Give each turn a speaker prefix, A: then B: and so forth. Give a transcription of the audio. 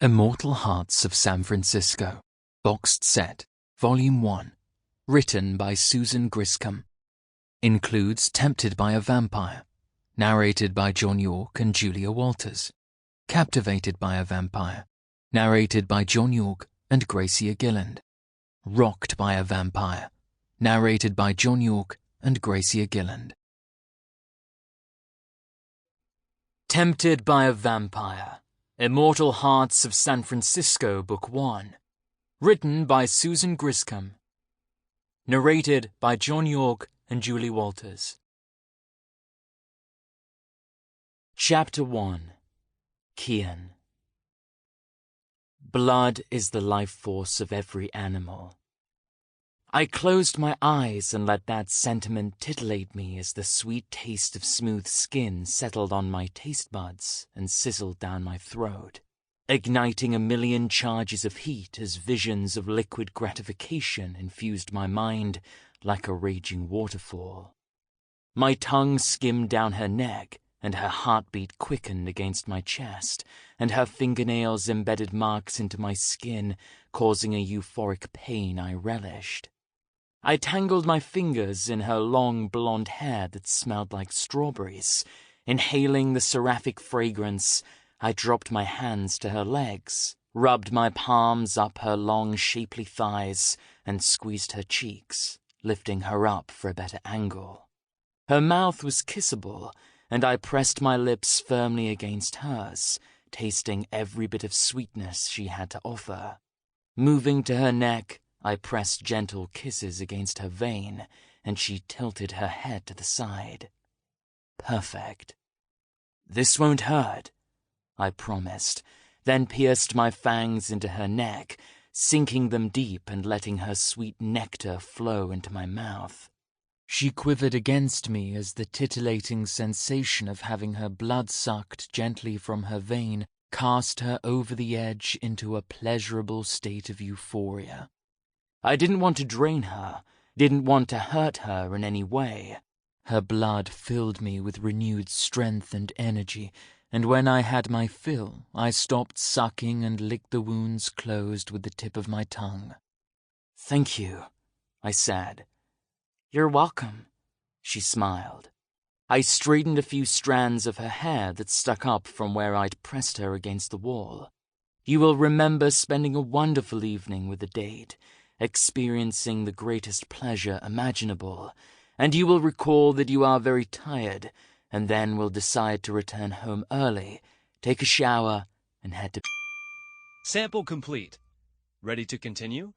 A: Immortal Hearts of San Francisco, Boxed Set, Volume 1, written by Susan Griscom. Includes Tempted by a Vampire, narrated by John York and Julia Walters. Captivated by a Vampire, narrated by John York and Gracia Gillund. Rocked by a Vampire, narrated by John York and Gracia Gillund. Tempted by a Vampire, Immortal Hearts of San Francisco, Book 1. Written by Susan Griscom. Narrated by John York and Julie Walters. Chapter 1. Cian. Blood is the life force of every animal. I closed my eyes and let that sentiment titillate me as the sweet taste of smooth skin settled on my taste buds and sizzled down my throat, igniting a million charges of heat as visions of liquid gratification infused my mind like a raging waterfall. My tongue skimmed down her neck, and her heartbeat quickened against my chest, and her fingernails embedded marks into my skin, causing a euphoric pain I relished. I tangled my fingers in her long blonde hair that smelled like strawberries. Inhaling the seraphic fragrance, I dropped my hands to her legs, rubbed my palms up her long, shapely thighs, and squeezed her cheeks, lifting her up for a better angle. Her mouth was kissable, and I pressed my lips firmly against hers, tasting every bit of sweetness she had to offer. Moving to her neck, I pressed gentle kisses against her vein, and she tilted her head to the side. Perfect. "This won't hurt," I promised, then pierced my fangs into her neck, sinking them deep and letting her sweet nectar flow into my mouth. She quivered against me as the titillating sensation of having her blood sucked gently from her vein cast her over the edge into a pleasurable state of euphoria. I didn't want to drain her, didn't want to hurt her in any way. Her blood filled me with renewed strength and energy, and when I had my fill, I stopped sucking and licked the wounds closed with the tip of my tongue. "Thank you," I said. "You're welcome," she smiled. I straightened a few strands of her hair that stuck up from where I'd pressed her against the wall. "You will remember spending a wonderful evening with the date, experiencing the greatest pleasure imaginable, and you will recall that you are very tired, and then will decide to return home early, take a shower, and head to..."
B: Sample complete. Ready to continue?